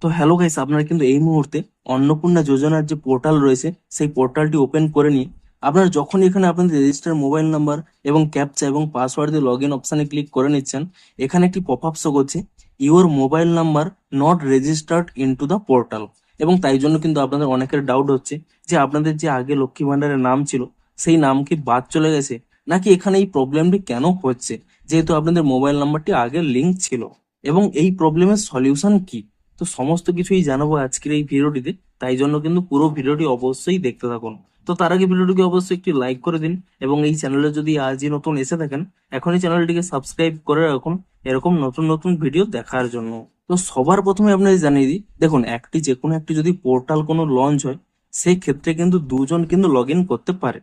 তো hello guys, আপনারা কিন্তু এই মুহূর্তে অন্নপূর্ণা যোজনার যে পোর্টাল রয়েছে সেই পোর্টালটি ওপেন করে নিয়ে আপনারা যখন এখানে আপনাদের রেজিস্টার মোবাইল নাম্বার এবং ক্যাপচা এবং পাসওয়ার্ড দিয়ে লগ ইন অপশানে ক্লিক করে নিচ্ছেন, এখানে একটি পপ আপ শো করছে, your mobile number not registered into the portal. এবং তাই জন্য কিন্তু আপনাদের অনেকের ডাউট হচ্ছে যে আপনাদের যে আগে লক্ষ্মী ভান্ডারের নাম ছিল সেই নাম কি বাদ চলে গেছে, নাকি এখানে এই প্রবলেমটি কেন হচ্ছে, যেহেতু আপনাদের মোবাইল নাম্বারটি আগে লিঙ্ক ছিল, এবং এই প্রবলেমের সলিউশন কি। তো সমস্ত কিছুই জানাবো আজকের এই ভিডিওটিতে, তাই জন্য কিন্তু পুরো ভিডিওটি অবশ্যই দেখতে থাকুন। তো তার আগে ভিডিওটিকে অবশ্যই একটি লাইক করে দিন, এবং এই চ্যানেলে যদি আজই নতুন এসে থাকেন এখনই চ্যানেলটিকে সাবস্ক্রাইব করে রাখুন এরকম নতুন নতুন ভিডিও দেখার জন্য। তো সবার প্রথমে আপনাদের জানিয়ে দিই, দেখুন যে কোনো একটি যদি পোর্টাল কোনো লঞ্চ হয় সেই ক্ষেত্রে কিন্তু দুজন কিন্তু লগ ইন করতে পারে।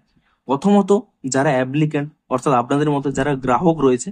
প্রথমত যারা অ্যাপ্লিক্যান্ট অর্থাৎ আপনাদের মতো যারা গ্রাহক রয়েছে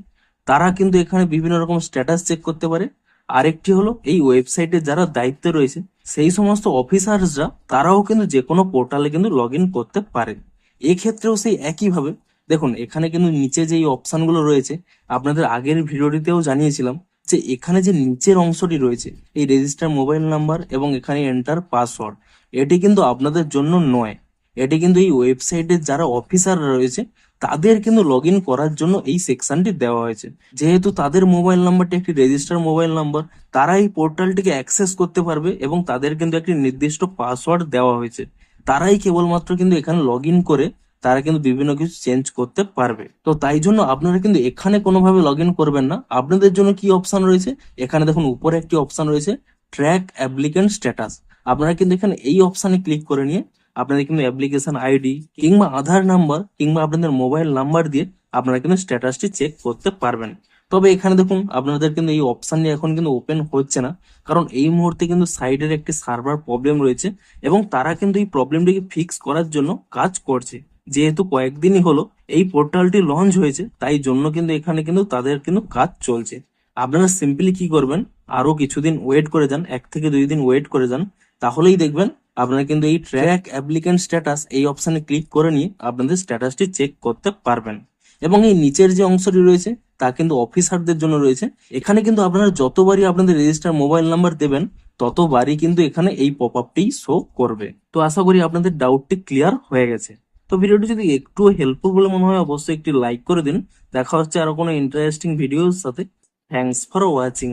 তারা কিন্তু এখানে বিভিন্ন রকম স্ট্যাটাস চেক করতে পারে। আরেকটি হলো এই ওয়েবসাইটে যারা দায়িত্বে রয়েছে সেই সমস্ত অফিসার্সরা, তারাও কিন্তু যে কোনো পোর্টালে কিন্তু লগ ইন করতে পারে। এক্ষেত্রেও সেই একইভাবে দেখুন এখানে কিন্তু নিচে যে অপশনগুলো রয়েছে আপনাদের আগের ভিডিওটিতেও জানিয়েছিলাম যে এখানে যে নিচের অংশটি রয়েছে এই রেজিস্টার মোবাইল নাম্বার এবং এখানে এন্টার পাসওয়ার্ড, এটি কিন্তু আপনাদের জন্য নয়। এটি কিন্তু এই ওয়েবসাইটের যারা অফিসার রয়েছে তাদের কিন্তু লগ ইন করার জন্য এই সেকশনটি দেওয়া হয়েছে। যেহেতু তাদের মোবাইল নাম্বারটি একটি রেজিস্টার মোবাইল নাম্বার, তারা এই পোর্টালটিকে অ্যাক্সেস করতে পারবে এবং তাদের কিন্তু একটি নির্দিষ্ট পাসওয়ার্ড দেওয়া হয়েছে। তারাই কেবলমাত্র কিন্তু এখানে লগ ইন করে তারা কিন্তু বিভিন্ন কিছু চেঞ্জ করতে পারবে। তো তাই জন্য আপনারা কিন্তু এখানে কোনোভাবে লগ ইন করবেন না। আপনাদের জন্য কি অপশন রয়েছে, এখানে দেখুন উপরে একটি অপশন রয়েছে ট্র্যাক অ্যাপ্লিকেন্ট স্ট্যাটাস। আপনারা কিন্তু এখানে এই অপশনে ক্লিক করে নিয়ে আপনাদের কিন্তু অ্যাপ্লিকেশন আইডি কিংবা আধার নাম্বার কিংবা আপনাদের মোবাইল নাম্বার দিয়ে আপনারা কিন্তু স্ট্যাটাসটি চেক করতে পারবেন। তবে এখানে দেখুন আপনাদের কিন্তু এই অপশনটি এখন কিন্তু ওপেন হচ্ছে না, কারণ এই মুহূর্তে কিন্তু সাইডের একটি সার্ভার প্রবলেম রয়েছে এবং তারা কিন্তু এই প্রবলেমটিকে ফিক্স করার জন্য কাজ করছে। যেহেতু কয়েকদিনই হলো এই পোর্টালটি লঞ্চ হয়েছে তাই জন্য কিন্তু এখানে কিন্তু তাদের কিন্তু কাজ চলছে। আপনারা সিম্পলি কি করবেন, আরো কিছুদিন ওয়েট করে যান, 1 থেকে 2 দিন ওয়েট করে যান, তাহলেই দেখবেন আপনারা কিন্তু এই ট্র্যাক অ্যাপ্লিকেন্ট স্ট্যাটাস এই অপশনে ক্লিক করে নিয়ে আপনাদের স্ট্যাটাসটি চেক করতে পারবেন। এবং এই নিচের যে অংশটি রয়েছে তা কিন্তু অফিসারদের জন্য রয়েছে। এখানে কিন্তু আপনারা যতবারই আপনাদের রেজিস্টার মোবাইল নাম্বার দেবেন ততবারই কিন্তু এখানে এই পপ আপটি শো করবে। তো আশা করি আপনাদের ডাউটটি ক্লিয়ার হয়ে গেছে। তো ভিডিওটি যদি একটু হেল্পফুল বলে মনে হয় অবশ্যই একটি লাইক করে দিন। দেখা হচ্ছে আরো কোনো ইন্টারেস্টিং ভিডিওর সাথে। Thanks for watching.